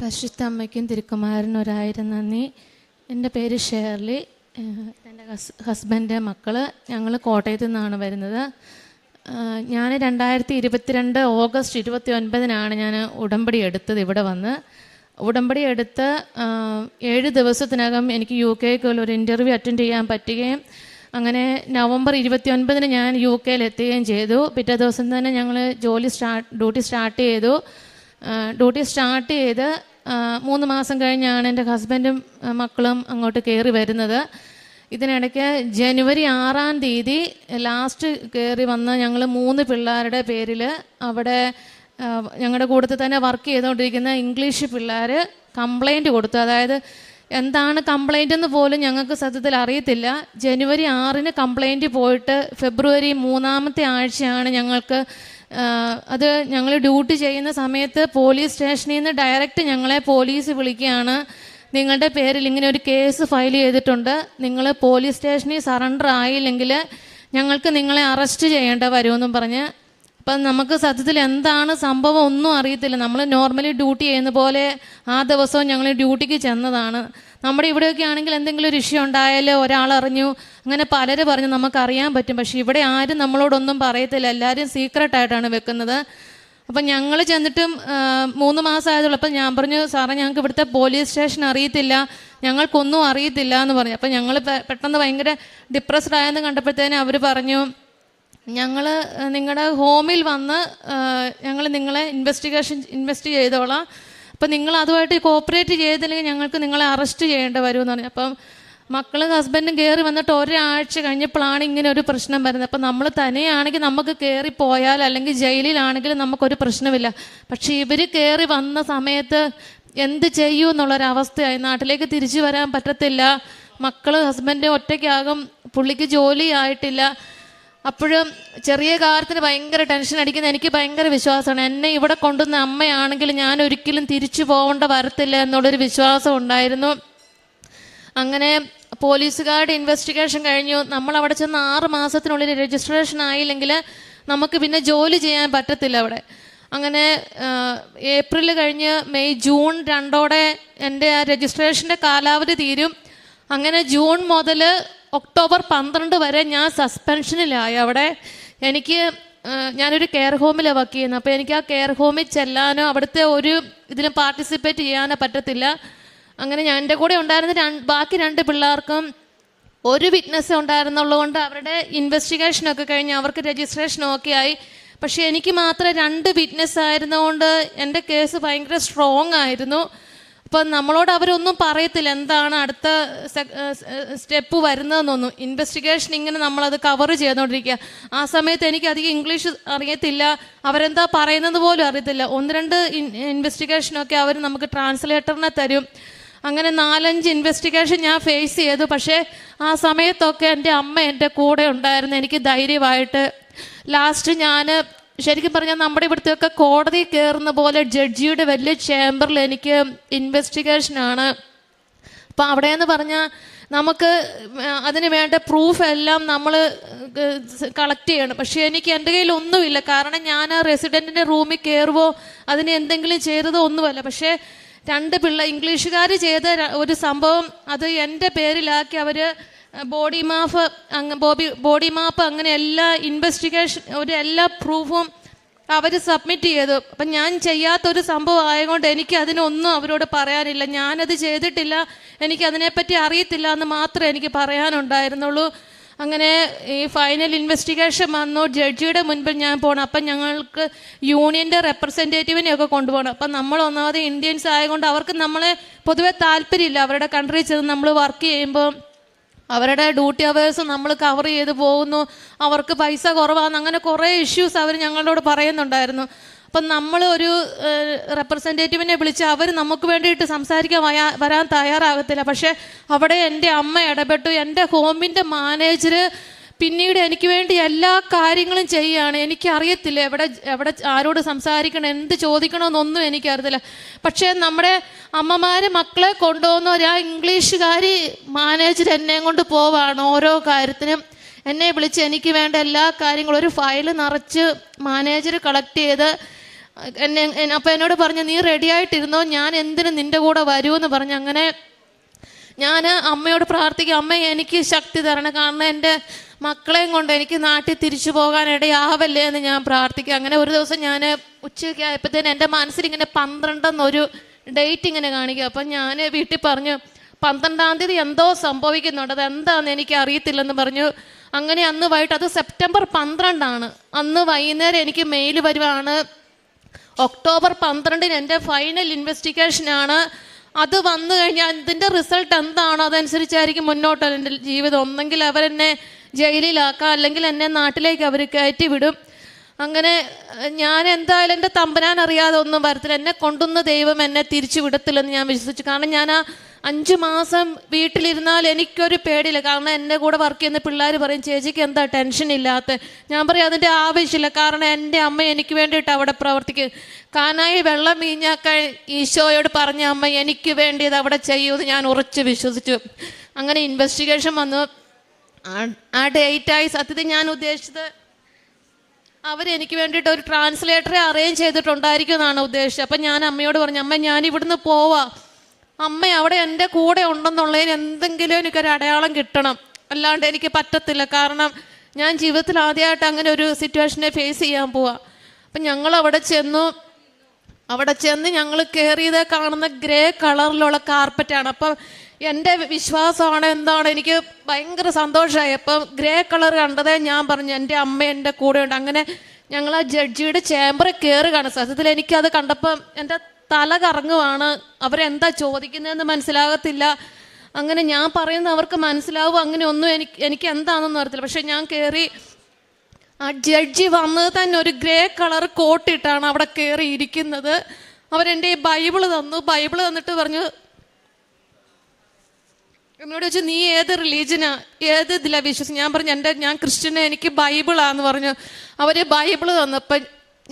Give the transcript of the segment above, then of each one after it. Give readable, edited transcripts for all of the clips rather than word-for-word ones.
പരിശുദ്ധ അമ്മയ്ക്കും തിരുക്കുമാരനും ഒരായിരം നന്ദി. എൻ്റെ പേര് ഷേർലി. എൻ്റെ ഹസ്ബൻഡ്, മക്കൾ. ഞങ്ങൾ കോട്ടയത്തു നിന്നാണ് വരുന്നത്. ഞാൻ 2022 ഓഗസ്റ്റ് 29 ഞാൻ ഉടമ്പടി എടുത്തത്. ഇവിടെ വന്ന് ഉടമ്പടി എടുത്ത് 7 ദിവസത്തിനകം എനിക്ക് UK ഒരു ഇൻ്റർവ്യൂ അറ്റൻഡ് ചെയ്യാൻ പറ്റുകയും അങ്ങനെ നവംബർ 29 ഞാൻ UK എത്തുകയും ചെയ്തു. പിറ്റേ ദിവസം തന്നെ ഞങ്ങൾ ഡ്യൂട്ടി സ്റ്റാർട്ട് ചെയ്തു. ഡ്യൂട്ടി സ്റ്റാർട്ട് ചെയ്ത് 3 മാസം കഴിഞ്ഞാണ് എൻ്റെ ഹസ്ബൻഡും മക്കളും അങ്ങോട്ട് കയറി വരുന്നത്. ഇതിനിടയ്ക്ക് ജനുവരി 6-ാം തീയതി ലാസ്റ്റ് കയറി വന്ന ഞങ്ങൾ 3 പിള്ളേരുടെ പേരിൽ അവിടെ ഞങ്ങളുടെ കൂട്ടത്തിൽ തന്നെ വർക്ക് ചെയ്തുകൊണ്ടിരിക്കുന്ന ഇംഗ്ലീഷ് പിള്ളേർ കംപ്ലൈൻറ്റ് കൊടുത്തു. അതായത് എന്താണ് കംപ്ലൈൻ്റ് എന്ന് പോലും ഞങ്ങൾക്ക് സത്യത്തിൽ അറിയത്തില്ല. ജനുവരി 6-ന് കംപ്ലൈൻറ്റ് പോയിട്ട് ഫെബ്രുവരി 3-ാമത്തെ ആഴ്ചയാണ് ഞങ്ങൾക്ക് അത് ഞങ്ങൾ ഡ്യൂട്ടി ചെയ്യുന്ന സമയത്ത് പോലീസ് സ്റ്റേഷനിൽ നിന്ന് ഡയറക്റ്റ് ഞങ്ങളെ പോലീസ് വിളിക്കുകയാണ്. നിങ്ങളുടെ പേരിൽ ഇങ്ങനെ ഒരു കേസ് ഫയൽ ചെയ്തിട്ടുണ്ട്, നിങ്ങൾ പോലീസ് സ്റ്റേഷനിൽ സറണ്ടർ ആയില്ലെങ്കിൽ ഞങ്ങൾക്ക് നിങ്ങളെ അറസ്റ്റ് ചെയ്യേണ്ട വരുമെന്നും പറഞ്ഞ്. അപ്പം നമുക്ക് സത്യത്തിൽ എന്താണ് സംഭവം ഒന്നും അറിയത്തില്ല. നമ്മൾ നോർമലി ഡ്യൂട്ടി ചെയ്യുന്ന പോലെ ആ ദിവസവും ഞങ്ങൾ ഡ്യൂട്ടിക്ക് ചെന്നതാണ്. നമ്മുടെ ഇവിടെയൊക്കെ ആണെങ്കിൽ എന്തെങ്കിലും ഒരു ഇഷ്യൂ ഉണ്ടായാൽ ഒരാളറിഞ്ഞു, അങ്ങനെ പലരും പറഞ്ഞു നമുക്കറിയാൻ പറ്റും. പക്ഷേ ഇവിടെ ആരും നമ്മളോടൊന്നും പറയത്തില്ല, എല്ലാവരും സീക്രട്ടായിട്ടാണ് വെക്കുന്നത്. അപ്പം ഞങ്ങൾ ചെന്നിട്ടും 3 മാസം ആയതുള്ളൂ. അപ്പം ഞാൻ പറഞ്ഞു, സാറേ ഞങ്ങൾക്ക് ഇവിടുത്തെ പോലീസ് സ്റ്റേഷൻ അറിയത്തില്ല, ഞങ്ങൾക്കൊന്നും അറിയത്തില്ല എന്ന് പറഞ്ഞു. അപ്പം ഞങ്ങൾ പെട്ടെന്ന് ഭയങ്കര ഡിപ്രസ്ഡ് ആയെന്ന് കണ്ടപ്പോഴത്തേനും അവർ പറഞ്ഞു, ഞങ്ങൾ നിങ്ങളുടെ ഹോമിൽ വന്ന് ഞങ്ങൾ നിങ്ങളെ ഇൻവെസ്റ്റ് ചെയ്തോളാം. അപ്പം നിങ്ങൾ അതുമായിട്ട് കോപ്പറേറ്റ് ചെയ്തില്ലെങ്കിൽ ഞങ്ങൾക്ക് നിങ്ങളെ അറസ്റ്റ് ചെയ്യേണ്ടി വരുമെന്ന് പറഞ്ഞു. അപ്പം മക്കളും ഹസ്ബൻഡും കയറി വന്നിട്ട് ഒരാഴ്ച കഴിഞ്ഞപ്പോഴാണ് ഇങ്ങനെ ഒരു പ്രശ്നം വരുന്നത്. അപ്പം നമ്മൾ തന്നെയാണെങ്കിൽ നമുക്ക് കയറി പോയാൽ അല്ലെങ്കിൽ ജയിലിലാണെങ്കിലും നമുക്കൊരു പ്രശ്നമില്ല. പക്ഷേ ഇവർ കയറി വന്ന സമയത്ത് എന്ത് ചെയ്യൂ എന്നുള്ളൊരവസ്ഥയായി. നാട്ടിലേക്ക് തിരിച്ചു വരാൻ പറ്റത്തില്ല. മക്കൾ ഹസ്ബൻഡ് ഒറ്റയ്ക്കാകും, പുള്ളിക്ക് ജോലി ആയിട്ടില്ല. അപ്പോഴും ചെറിയ കാര്യത്തിന് ഭയങ്കര ടെൻഷൻ അടിക്കുന്ന എനിക്ക് ഭയങ്കര വിശ്വാസമാണ്. എന്നെ ഇവിടെ കൊണ്ടുവന്ന അമ്മയാണെങ്കിൽ ഞാൻ ഒരിക്കലും തിരിച്ചു പോകേണ്ട വരത്തില്ല എന്നുള്ളൊരു വിശ്വാസം ഉണ്ടായിരുന്നു. അങ്ങനെ പോലീസുകാരുടെ ഇൻവെസ്റ്റിഗേഷൻ കഴിഞ്ഞു. നമ്മൾ അവിടെ ചെന്ന് 6 മാസത്തിനുള്ളിൽ രജിസ്ട്രേഷൻ ആയില്ലെങ്കിൽ നമുക്ക് പിന്നെ ജോലി ചെയ്യാൻ പറ്റത്തില്ല അവിടെ. അങ്ങനെ ഏപ്രിൽ കഴിഞ്ഞ് മെയ് ജൂൺ 2 എൻ്റെ ആ രജിസ്ട്രേഷൻ്റെ കാലാവധി തീരും. അങ്ങനെ ജൂൺ മുതൽ ഒക്ടോബർ 12 വരെ ഞാൻ സസ്പെൻഷനിലായി. അവിടെ ഞാനൊരു കെയർ ഹോമിലാണ് വർക്ക് ചെയ്യുന്നത്. അപ്പോൾ എനിക്ക് ആ കെയർ ഹോമിൽ ചെല്ലാനോ അവിടുത്തെ ഒരു ഇതിലും പാർട്ടിസിപ്പേറ്റ് ചെയ്യാനോ പറ്റത്തില്ല. അങ്ങനെ ഞാൻ എൻ്റെ കൂടെ ഉണ്ടായിരുന്ന ബാക്കി 2 പിള്ളേർക്കും ഒരു വിറ്റ്നസ് ഉണ്ടായിരുന്നുള്ളതുകൊണ്ട് അവരുടെ ഇൻവെസ്റ്റിഗേഷനൊക്കെ കഴിഞ്ഞ് അവർക്ക് രജിസ്ട്രേഷൻ ഓക്കെ ആയി. പക്ഷേ എനിക്ക് മാത്രം 2 വിറ്റ്നസ് ആയിരുന്നതുകൊണ്ട് എൻ്റെ കേസ് ഭയങ്കര സ്ട്രോങ് ആയിരുന്നു. അപ്പം നമ്മളോട് അവരൊന്നും പറയത്തില്ല എന്താണ് അടുത്ത സ്റ്റെപ്പ് വരുന്നതെന്നൊന്നും. ഇൻവെസ്റ്റിഗേഷൻ ഇങ്ങനെ നമ്മളത് കവർ ചെയ്തുകൊണ്ടിരിക്കുക. ആ സമയത്ത് എനിക്ക് അധികം ഇംഗ്ലീഷ് അറിയത്തില്ല, അവരെന്താ പറയുന്നത് പോലും അറിയത്തില്ല. 1-2 ഇൻവെസ്റ്റിഗേഷനൊക്കെ അവർ നമുക്ക് ട്രാൻസ്ലേറ്ററിനെ തരും. അങ്ങനെ 4-5 ഇൻവെസ്റ്റിഗേഷൻ ഞാൻ ഫേസ് ചെയ്തു. പക്ഷേ ആ സമയത്തൊക്കെ എൻ്റെ അമ്മ എൻ്റെ കൂടെ ഉണ്ടായിരുന്നു, എനിക്ക് ധൈര്യമായിട്ട്. ലാസ്റ്റ് ഞാൻ ശരിക്കും പറഞ്ഞാൽ നമ്മുടെ ഇവിടുത്തെയൊക്കെ കോടതി കയറുന്ന പോലെ ജഡ്ജിയുടെ വലിയ ചേംബറിൽ എനിക്ക് ഇൻവെസ്റ്റിഗേഷനാണ്. അപ്പം അവിടെയെന്ന് പറഞ്ഞാൽ നമുക്ക് അതിന് വേണ്ട പ്രൂഫ് എല്ലാം നമ്മൾ കളക്ട് ചെയ്യണം. പക്ഷേ എനിക്ക് എൻ്റെ കയ്യിൽ ഒന്നുമില്ല. കാരണം ഞാൻ ആ റെസിഡൻറ്റിൻ്റെ റൂമിൽ കയറുമോ അതിന് എന്തെങ്കിലും ചെയ്തതോ ഒന്നുമല്ല. പക്ഷേ 2 ഇംഗ്ലീഷുകാർ ചെയ്ത ഒരു സംഭവം അത് എൻ്റെ പേരിലാക്കി അവർ ബോഡി മാപ്പ് അങ്ങനെ എല്ലാ ഇൻവെസ്റ്റിഗേഷൻ എല്ലാ പ്രൂഫും അവർ സബ്മിറ്റ് ചെയ്തു. അപ്പം ഞാൻ ചെയ്യാത്തൊരു സംഭവം ആയതുകൊണ്ട് എനിക്ക് അതിനൊന്നും അവരോട് പറയാനില്ല. ഞാനത് ചെയ്തിട്ടില്ല, എനിക്കതിനെപ്പറ്റി അറിയത്തില്ല എന്ന് മാത്രമേ എനിക്ക് പറയാനുണ്ടായിരുന്നുള്ളൂ. അങ്ങനെ ഈ ഫൈനൽ ഇൻവെസ്റ്റിഗേഷൻ വന്നു. ജഡ്ജിയുടെ മുൻപിൽ ഞാൻ പോകണം. അപ്പം ഞങ്ങൾക്ക് യൂണിയൻ്റെ റെപ്രസെൻറ്റേറ്റീവിനെയൊക്കെ കൊണ്ടുപോകണം. അപ്പം നമ്മൾ ഒന്നാമത് ഇന്ത്യൻസ് ആയതുകൊണ്ട് അവർക്ക് നമ്മളെ പൊതുവെ താല്പര്യമില്ല. അവരുടെ കൺട്രിയിൽ ചെന്ന് നമ്മൾ വർക്ക് ചെയ്യുമ്പോൾ അവരുടെ ഡ്യൂട്ടി അവേഴ്സ് നമ്മൾ കവർ ചെയ്ത് പോകുന്നു, അവർക്ക് പൈസ കുറവാണ്, അങ്ങനെ കുറേ ഇഷ്യൂസ് അവർ ഞങ്ങളോട് പറയുന്നുണ്ടായിരുന്നു. അപ്പം നമ്മൾ ഒരു റെപ്രസെൻറ്റേറ്റീവിനെ വിളിച്ച് അവർ നമുക്ക് വേണ്ടിയിട്ട് സംസാരിക്കാൻ വരാൻ തയ്യാറാകത്തില്ല. പക്ഷേ അവിടെ എൻ്റെ അമ്മ ഇടപെട്ടു. എൻ്റെ ഹോമിൻ്റെ മാനേജർ പിന്നീട് എനിക്ക് വേണ്ടി എല്ലാ കാര്യങ്ങളും ചെയ്യുകയാണ്. എനിക്കറിയത്തില്ല എവിടെ ആരോട് സംസാരിക്കണം, എന്ത് ചോദിക്കണമെന്നൊന്നും എനിക്കറിയത്തില്ല. പക്ഷേ നമ്മുടെ അമ്മമാർ മക്കളെ കൊണ്ടുപോകുന്ന ആ ഇംഗ്ലീഷുകാരി മാനേജർ എന്നെ കൊണ്ട് പോവാണ്. ഓരോ കാര്യത്തിനും എന്നെ വിളിച്ച് എനിക്ക് വേണ്ട എല്ലാ കാര്യങ്ങളും ഒരു ഫയൽ നിറച്ച് മാനേജർ കളക്ട് ചെയ്ത് അപ്പോൾ എന്നോട് പറഞ്ഞു, നീ റെഡി ആയിട്ടിരുന്നോ, ഞാൻ എന്തിനു നിൻ്റെ കൂടെ വരുമെന്ന് പറഞ്ഞു. അങ്ങനെ ഞാൻ അമ്മയോട് പ്രാർത്ഥിക്കും, അമ്മ എനിക്ക് ശക്തി തരണം, കാരണം എൻ്റെ മക്കളെയും കൊണ്ട് എനിക്ക് നാട്ടിൽ തിരിച്ചു പോകാൻ ഇടയാവല്ലേ എന്ന് ഞാൻ പ്രാർത്ഥിക്കും. അങ്ങനെ ഒരു ദിവസം ഞാൻ ഉച്ചയ്ക്ക് ആയപ്പോഴത്തേന് എൻ്റെ മനസ്സിലിങ്ങനെ 12 എന്നൊരു ഡേറ്റ് ഇങ്ങനെ കാണിക്കുക. അപ്പം ഞാൻ വീട്ടിൽ പറഞ്ഞു, 12-ാം തീയതി എന്തോ സംഭവിക്കുന്നുണ്ട്, അത് എന്താണെന്ന് എനിക്ക് അറിയത്തില്ലെന്ന് പറഞ്ഞു. അങ്ങനെ അന്ന് വൈകിട്ട്, അത് സെപ്റ്റംബർ 12 അന്ന് വൈകുന്നേരം എനിക്ക് മെയിൽ വരുവാണ്, ഒക്ടോബർ 12 എൻ്റെ ഫൈനൽ ഇൻവെസ്റ്റിഗേഷനാണ്, അത് വന്നു കഴിഞ്ഞാൽ ഇതിൻ്റെ റിസൾട്ട് എന്താണോ അതനുസരിച്ചായിരിക്കും മുന്നോട്ട് എൻ്റെ ജീവിതം. ഒന്നെങ്കിൽ അവരെന്നെ ജയിലിലാക്കാം, അല്ലെങ്കിൽ എന്നെ നാട്ടിലേക്ക് അവർ കയറ്റി വിടും. അങ്ങനെ ഞാൻ എന്തായാലും എൻ്റെ തമ്പുരാൻ അറിയാതെ ഒന്നും വരത്തില്ല, എന്നെ കൊണ്ടുവന്ന ദൈവം എന്നെ തിരിച്ചു വിടത്തില്ലെന്ന് ഞാൻ വിശ്വസിച്ചു. കാരണം ഞാൻ ആ 5 മാസം വീട്ടിലിരുന്നാൽ എനിക്കൊരു പേടിയില്ല. കാരണം എൻ്റെ കൂടെ വർക്ക് ചെയ്യുന്ന പിള്ളേർ പറയും, ചേച്ചിക്ക് എന്താ ടെൻഷൻ ഇല്ലാത്ത? ഞാൻ പറയും, അതിൻ്റെ ആവശ്യമില്ല, കാരണം എൻ്റെ അമ്മ എനിക്ക് വേണ്ടിയിട്ട് അവിടെ പ്രവർത്തിക്കും. കാനായി വെള്ളം വീഞ്ഞാക്കാൻ ഈശോയോട് പറഞ്ഞ അമ്മ എനിക്ക് വേണ്ടി ഇത് അവിടെ ചെയ്യുമെന്ന് ഞാൻ ഉറച്ച് വിശ്വസിച്ചു. അങ്ങനെ ഇൻവെസ്റ്റിഗേഷൻ വന്നു. ആ ഡേറ്റായി സത്യത്തിൽ ഞാൻ ഉദ്ദേശിച്ചത് അവരെനിക്ക് വേണ്ടിയിട്ട് ഒരു ട്രാൻസ്ലേറ്ററെ അറേഞ്ച് ചെയ്തിട്ടുണ്ടായിരിക്കും എന്നാണ് ഉദ്ദേശിച്ചത്. അപ്പം ഞാൻ അമ്മയോട് പറഞ്ഞു, അമ്മ ഞാൻ ഇവിടുന്ന് പോവാം, അമ്മ അവിടെ എൻ്റെ കൂടെ ഉണ്ടെന്നുള്ളതിന് എന്തെങ്കിലും എനിക്കൊരു അടയാളം കിട്ടണം, അല്ലാണ്ട് എനിക്ക് പറ്റത്തില്ല. കാരണം ഞാൻ ജീവിതത്തിൽ ആദ്യമായിട്ട് അങ്ങനെ ഒരു സിറ്റുവേഷനെ ഫേസ് ചെയ്യാൻ പോവാം. അപ്പം ഞങ്ങൾ അവിടെ ചെന്ന് ഞങ്ങൾ കയറിയത് കാണുന്ന ഗ്രേ കളറിലുള്ള കാർപ്പറ്റാണ്. അപ്പം എൻ്റെ വിശ്വാസമാണ് എന്താണ്, എനിക്ക് ഭയങ്കര സന്തോഷമായി. അപ്പം ഗ്രേ കളർ കണ്ടതേ ഞാൻ പറഞ്ഞു, എൻ്റെ അമ്മ എൻ്റെ കൂടെ ഉണ്ട്. അങ്ങനെ ഞങ്ങൾ ആ ജഡ്ജിയുടെ ചേംബറിൽ കയറുകയാണ്. സത്യത്തിൽ എനിക്കത് കണ്ടപ്പം എൻ്റെ തല കറങ്ങുവാണ്. അവരെന്താ ചോദിക്കുന്നതെന്ന് മനസ്സിലാകത്തില്ല. അങ്ങനെ ഞാൻ പറയുന്നത് അവർക്ക് മനസ്സിലാവും, അങ്ങനെ ഒന്നും എനിക്ക് എന്താണെന്നൊന്നും അറിയത്തില്ല. പക്ഷെ ഞാൻ കയറി, ആ ജഡ്ജി വന്നത് തന്നെ ഒരു ഗ്രേ കളർ കോട്ടിട്ടാണ് അവിടെ കയറി ഇരിക്കുന്നത്. അവരെൻ്റെ ഈ ബൈബിള് തന്നു. ബൈബിള് തന്നിട്ട് പറഞ്ഞു, എന്നോട് ചോദിച്ചു, നീ ഏത് റിലീജനാ, ഏത് ഇതിലാണ് വിശ്വസിച്ച്? ഞാൻ പറഞ്ഞു, ഞാൻ ക്രിസ്ത്യനെ, എനിക്ക് ബൈബിളാന്ന് പറഞ്ഞു. അവർ ബൈബിള് തന്നപ്പം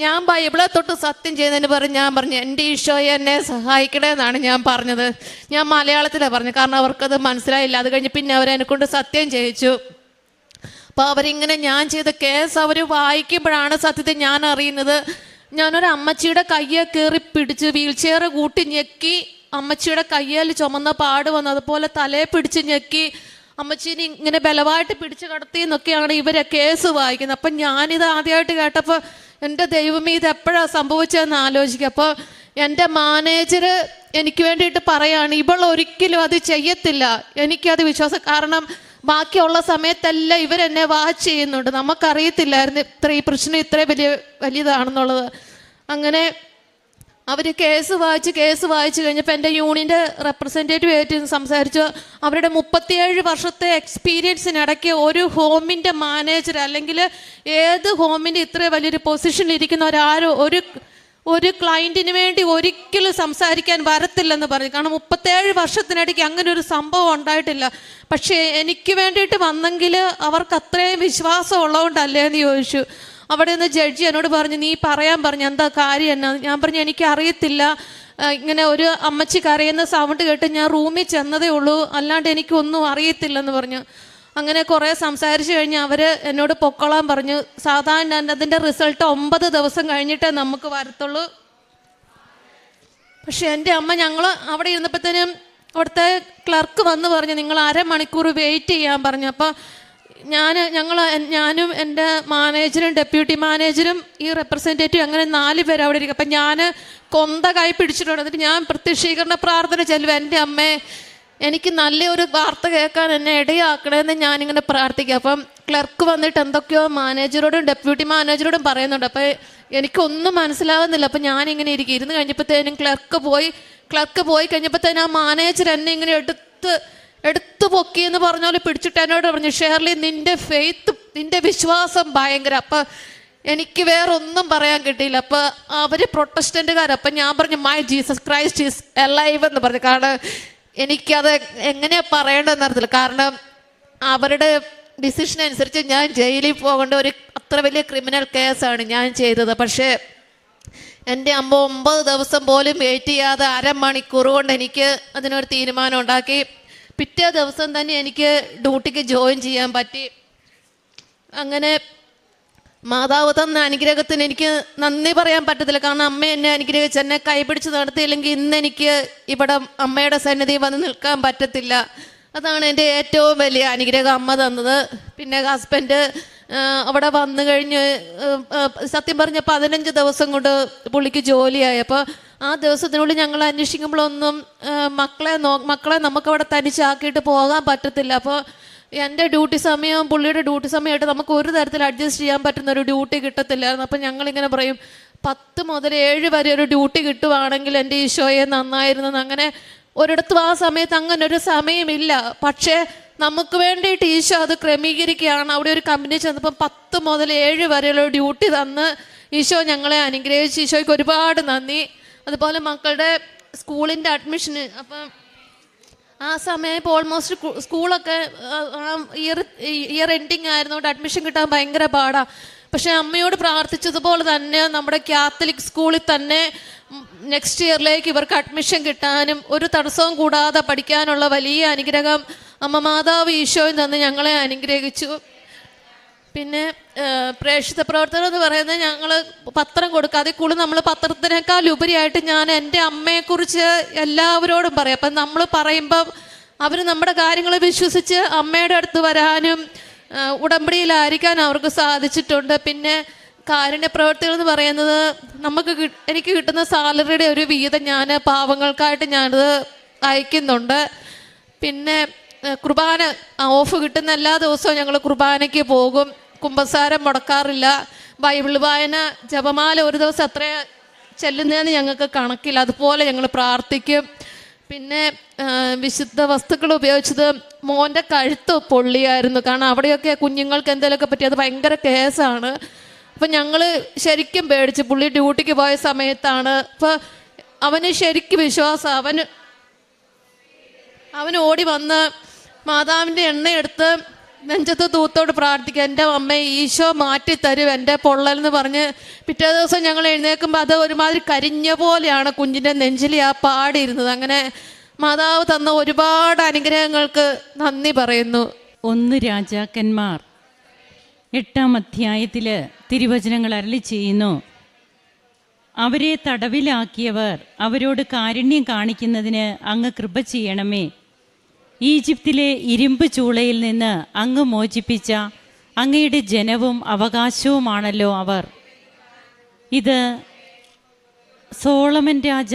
ഞാൻ ബൈബിളെ തൊട്ട് സത്യം ചെയ്തതിന് പറഞ്ഞു, ഞാൻ പറഞ്ഞു, എൻ്റെ ഈശോയെ എന്നെ സഹായിക്കണേ എന്നാണ് ഞാൻ പറഞ്ഞത്. ഞാൻ മലയാളത്തിലാണ് പറഞ്ഞത്, കാരണം അവർക്കത് മനസ്സിലായില്ല. അത് കഴിഞ്ഞ് പിന്നെ അവരെന്നെക്കൊണ്ട് സത്യം ചെയ്യിച്ചു. അപ്പോൾ അവരിങ്ങനെ ഞാൻ ചെയ്ത കേസ് അവർ വായിക്കുമ്പോഴാണ് സത്യത്തിൽ ഞാൻ അറിയുന്നത്. ഞാനൊരു അമ്മച്ചിയുടെ കയ്യെ കയറി പിടിച്ച് വീൽ ചെയർ കൂട്ടി ഞെക്കി, അമ്മച്ചിയുടെ കയ്യിൽ ചുമന്ന പാട് വന്നു, അതുപോലെ തലയെ പിടിച്ച് ഞെക്കി അമ്മച്ചീനെ ഇങ്ങനെ ബലമായിട്ട് പിടിച്ച് കടത്തി എന്നൊക്കെയാണ് ഇവരെ കേസ് വായിക്കുന്നത്. അപ്പം ഞാനിത് ആദ്യമായിട്ട് കേട്ടപ്പോൾ എൻ്റെ ദൈവമേ ഇത് എപ്പോഴാണ് സംഭവിച്ചതെന്ന് ആലോചിക്കുക. അപ്പോൾ എൻ്റെ മാനേജർ എനിക്ക് വേണ്ടിയിട്ട് പറയാണ്, ഇവൾ ഒരിക്കലും അത് ചെയ്യത്തില്ല. എനിക്കത് വിശ്വാസം, കാരണം ബാക്കിയുള്ള സമയത്തെല്ലാം ഇവരെന്നെ വാച്ച് ചെയ്യുന്നുണ്ട്. നമുക്കറിയത്തില്ലായിരുന്നു ഈ പ്രശ്നം ഇത്രയും വലിയതാണെന്നുള്ളത്. അങ്ങനെ അവർ കേസ് വായിച്ച് കഴിഞ്ഞപ്പോൾ എൻ്റെ യൂണിയൻ്റെ റെപ്രസെൻറ്റേറ്റീവ് ആയിട്ട് സംസാരിച്ചു. അവരുടെ 37 വർഷത്തെ എക്സ്പീരിയൻസിനിടയ്ക്ക് ഒരു ഹോമിൻ്റെ മാനേജർ, അല്ലെങ്കിൽ ഏത് ഹോമിൻ്റെ ഇത്രയും വലിയൊരു പൊസിഷനിൽ ഇരിക്കുന്ന ഒരു ക്ലയൻറ്റിന് വേണ്ടി ഒരിക്കലും സംസാരിക്കാൻ വരത്തില്ലെന്ന് പറഞ്ഞു. കാരണം 37 വർഷത്തിനിടയ്ക്ക് അങ്ങനെ ഒരു സംഭവം ഉണ്ടായിട്ടില്ല. പക്ഷേ എനിക്ക് വേണ്ടിയിട്ട് വന്നെങ്കിൽ അവർക്ക് അത്രയും വിശ്വാസം ഉള്ളതുകൊണ്ടല്ലേ എന്ന് ചോദിച്ചു. അവിടെ നിന്ന് ജഡ്ജി എന്നോട് പറഞ്ഞു, നീ പറയാൻ പറഞ്ഞു, എന്താ കാര്യം എന്നാ? ഞാൻ പറഞ്ഞു, എനിക്കറിയത്തില്ല, ഇങ്ങനെ ഒരു അമ്മച്ചി കരയുന്ന സൗണ്ട് കേട്ട് ഞാൻ റൂമിൽ ചെന്നതേ ഉള്ളൂ, അല്ലാണ്ട് എനിക്കൊന്നും അറിയത്തില്ലെന്ന് പറഞ്ഞു. അങ്ങനെ കുറേ സംസാരിച്ച് കഴിഞ്ഞ് അവർ എന്നോട് പൊക്കോളാൻ പറഞ്ഞു. സാധാരണ അതിൻ്റെ റിസൾട്ട് 9 ദിവസം കഴിഞ്ഞിട്ടേ നമുക്ക് വരത്തുള്ളൂ. പക്ഷെ എൻ്റെ അമ്മ, ഞങ്ങൾ അവിടെ ഇരുന്നപ്പോഴത്തേനും അവിടുത്തെ ക്ലർക്ക് വന്ന് പറഞ്ഞു, നിങ്ങൾ 1/2 മണിക്കൂർ വെയിറ്റ് ചെയ്യാൻ പറഞ്ഞു. അപ്പോൾ ഞാനും എൻ്റെ മാനേജരും ഡെപ്യൂട്ടി മാനേജരും ഈ റെപ്രസെൻറ്റേറ്റീവ് അങ്ങനെ 4 പേര് അവിടെ ഇരിക്കും. അപ്പം ഞാൻ കൊന്ത കൈ പിടിച്ചിട്ടുണ്ട്. എന്നിട്ട് ഞാൻ പ്രത്യക്ഷീകരണ പ്രാർത്ഥന ചെല്ലുക, എൻ്റെ അമ്മേ എനിക്ക് നല്ലൊരു വാർത്ത കേൾക്കാൻ എന്നെ ഇടയാക്കണമെന്ന് ഞാനിങ്ങനെ പ്രാർത്ഥിക്കുക. അപ്പം ക്ലർക്ക് വന്നിട്ട് എന്തൊക്കെയോ മാനേജറോടും ഡെപ്യൂട്ടി മാനേജറോടും പറയുന്നുണ്ട്. അപ്പോൾ എനിക്കൊന്നും മനസ്സിലാകുന്നില്ല. അപ്പം ഞാനിങ്ങനെ ഇരുന്ന് കഴിഞ്ഞപ്പോഴത്തേനും ക്ലർക്ക് പോയി കഴിഞ്ഞപ്പോഴത്തേനും ആ മാനേജർ എന്നെ ഇങ്ങനെ എടുത്തു പൊക്കിയെന്ന് പറഞ്ഞാൽ പിടിച്ചിട്ട് എന്നോട് പറഞ്ഞു, ഷേർലി നിൻ്റെ വിശ്വാസം ഭയങ്കര. അപ്പം എനിക്ക് വേറെ ഒന്നും പറയാൻ കിട്ടിയില്ല. അപ്പോൾ അവർ പ്രൊട്ടസ്റ്റൻ്റുകാർ. അപ്പം ഞാൻ പറഞ്ഞു, my Jesus Christ is alive എന്ന് പറഞ്ഞു. കാരണം എനിക്കത് എങ്ങനെയാണ് പറയേണ്ടതെന്ന് അറിയത്തില്ല. കാരണം അവരുടെ ഡിസിഷൻ അനുസരിച്ച് ഞാൻ ജയിലിൽ പോകേണ്ട ഒരു അത്ര വലിയ ക്രിമിനൽ കേസാണ് ഞാൻ ചെയ്തത്. പക്ഷേ എൻ്റെ അമ്മ 9 ദിവസം പോലും വെയിറ്റ് ചെയ്യാതെ 1/2 മണിക്കൂർ കൊണ്ട് എനിക്ക് അതിനൊരു തീരുമാനം ഉണ്ടാക്കി. പിറ്റേ ദിവസം തന്നെ എനിക്ക് ഡ്യൂട്ടിക്ക് ജോയിൻ ചെയ്യാൻ പറ്റി. അങ്ങനെ മാതാവ് തന്ന അനുഗ്രഹത്തിന് എനിക്ക് നന്ദി പറയാൻ പറ്റത്തില്ല. കാരണം അമ്മ എന്നെ അനുഗ്രഹിച്ച് എന്നെ കൈപിടിച്ച് നടത്തിയില്ലെങ്കിൽ ഇന്ന് എനിക്ക് ഇവിടെ അമ്മയുടെ സന്നിധി വന്ന് നിൽക്കാൻ പറ്റത്തില്ല. അതാണ് എൻ്റെ ഏറ്റവും വലിയ അനുഗ്രഹം അമ്മ തന്നത്. പിന്നെ ഹസ്ബൻഡ് അവിടെ വന്നു കഴിഞ്ഞ് സത്യം പറഞ്ഞ 15 ദിവസം കൊണ്ട് പുള്ളിക്ക് ജോലിയായി. അപ്പോൾ ആ ദിവസത്തിനുള്ളിൽ ഞങ്ങൾ അന്വേഷിക്കുമ്പോഴൊന്നും മക്കളെ നമുക്കവിടെ തനിച്ചാക്കിയിട്ട് പോകാൻ പറ്റത്തില്ല. അപ്പോൾ എൻ്റെ ഡ്യൂട്ടി സമയവും പുള്ളിയുടെ ഡ്യൂട്ടി സമയമായിട്ട് നമുക്ക് ഒരു തരത്തിൽ അഡ്ജസ്റ്റ് ചെയ്യാൻ പറ്റുന്ന ഒരു ഡ്യൂട്ടി കിട്ടത്തില്ലായിരുന്നു. അപ്പം ഞങ്ങളിങ്ങനെ പറയും 10 മുതൽ 7 വരെ ഒരു ഡ്യൂട്ടി കിട്ടുവാണെങ്കിൽ എൻ്റെ ഈശോയെ നന്നായിരുന്നെന്ന്. അങ്ങനെ ഒരിടത്തും ആ സമയത്ത് അങ്ങനെ ഒരു സമയമില്ല. പക്ഷേ നമുക്ക് വേണ്ടിയിട്ട് ഈശോ അത് ക്രമീകരിക്കുകയാണ്. അവിടെ ഒരു കമ്പനി ചെന്നപ്പം 10 മുതൽ 7 വരെയുള്ള ഡ്യൂട്ടി തന്ന് ഈശോ ഞങ്ങളെ അനുഗ്രഹിച്ച്. ഈശോയ്ക്ക് ഒരുപാട് നന്ദി. അതുപോലെ മക്കളുടെ സ്കൂളിൻ്റെ അഡ്മിഷന് അപ്പം ആ സമയം ഇപ്പോൾ ഓൾമോസ്റ്റ് സ്കൂളൊക്കെ ഇയർ എൻഡിങ് ആയിരുന്നുകൊണ്ട് അഡ്മിഷൻ കിട്ടാൻ ഭയങ്കര പാടാണ്. പക്ഷെ അമ്മയോട് പ്രാർത്ഥിച്ചതുപോലെ തന്നെ നമ്മുടെ കാത്തലിക് സ്കൂളിൽ തന്നെ നെക്സ്റ്റ് ഇയറിലേക്ക് ഇവർക്ക് അഡ്മിഷൻ കിട്ടാനും ഒരു തടസ്സവും കൂടാതെ പഠിക്കാനുള്ള വലിയ അനുഗ്രഹം അമ്മ മാതാവ് ഈശോയും തന്ന് ഞങ്ങളെ അനുഗ്രഹിച്ചു. പിന്നെ പ്രേക്ഷിത പ്രവർത്തനം എന്ന് പറയുന്നത് ഞങ്ങൾ പത്രം കൊടുക്കുക. അതിൽ കൂടുതൽ നമ്മൾ പത്രത്തിനേക്കാൾ ഉപരിയായിട്ട് ഞാൻ എൻ്റെ അമ്മയെക്കുറിച്ച് എല്ലാവരോടും പറയും. അപ്പം നമ്മൾ പറയുമ്പം അവർ നമ്മുടെ കാര്യങ്ങൾ വിശ്വസിച്ച് അമ്മയുടെ അടുത്ത് വരാനും ഉടമ്പടിയിലായിരിക്കാൻ അവർക്ക് സാധിച്ചിട്ടുണ്ട്. പിന്നെ കാരുണ്യ പ്രവർത്തികൾ എന്ന് പറയുന്നത് എനിക്ക് കിട്ടുന്ന സാലറിയുടെ ഒരു വീതം ഞാൻ പാവങ്ങൾക്കായിട്ട് ഞാനത് അയക്കുന്നുണ്ട്. പിന്നെ കുർബാന ഓഫ് കിട്ടുന്ന എല്ലാ ദിവസവും ഞങ്ങൾ കുർബാനയ്ക്ക് പോകും. കുമ്പസാരം മുടക്കാറില്ല. ബൈബിൾ വായന, ജപമാല ഒരു ദിവസം എത്ര ചെല്ലുന്നതെന്ന് ഞങ്ങൾക്ക് കണക്കില്ല. അതുപോലെ ഞങ്ങൾ പ്രാർത്ഥിക്കും. പിന്നെ വിശുദ്ധ വസ്തുക്കൾ ഉപയോഗിച്ചത് മോൻ്റെ കഴുത്ത് പൊള്ളിയായിരുന്നു. കാരണം അവിടെയൊക്കെ കുഞ്ഞുങ്ങൾക്ക് എന്തെങ്കിലുമൊക്കെ പറ്റി അത് ഭയങ്കര കേസാണ്. അപ്പം ഞങ്ങൾ ശരിക്കും പേടിച്ച്. പുള്ളി ഡ്യൂട്ടിക്ക് പോയ സമയത്താണ്. അപ്പോൾ അവന് ശരിക്കും വിശ്വാസം. അവൻ ഓടി വന്ന് മാതാവിൻ്റെ എണ്ണയെടുത്ത് നെഞ്ചത്ത് തൂത്തോട് പ്രാർത്ഥിക്കുക, എൻ്റെ അമ്മയെ ഈശോ മാറ്റിത്തരും എൻ്റെ പൊള്ളലെന്ന് പറഞ്ഞ്. പിറ്റേ ദിവസം ഞങ്ങൾ എഴുന്നേൽക്കുമ്പോൾ അത് ഒരുമാതിരി കരിഞ്ഞ പോലെയാണ് കുഞ്ഞിൻ്റെ നെഞ്ചിൽ ആ പാടിയിരുന്നത്. അങ്ങനെ മാതാവ് തന്ന ഒരുപാട് അനുഗ്രഹങ്ങൾക്ക് നന്ദി പറയുന്നു. 1 രാജാക്കന്മാർ 8-ാം അധ്യായത്തിൽ തിരുവചനങ്ങൾ അരുളി ചെയ്യുന്നു, അവരെ തടവിലാക്കിയവർ അവരോട് കാരുണ്യം കാണിക്കുന്നതിന് അങ്ങ് കൃപ ചെയ്യണമേ. ഈജിപ്തിലെ ഇരുമ്പ് ചൂളയിൽ നിന്ന് അങ്ങ് മോചിപ്പിച്ച അങ്ങയുടെ ജനവും അവകാശവുമാണല്ലോ അവർ. ഇത് സോളമൻ രാജ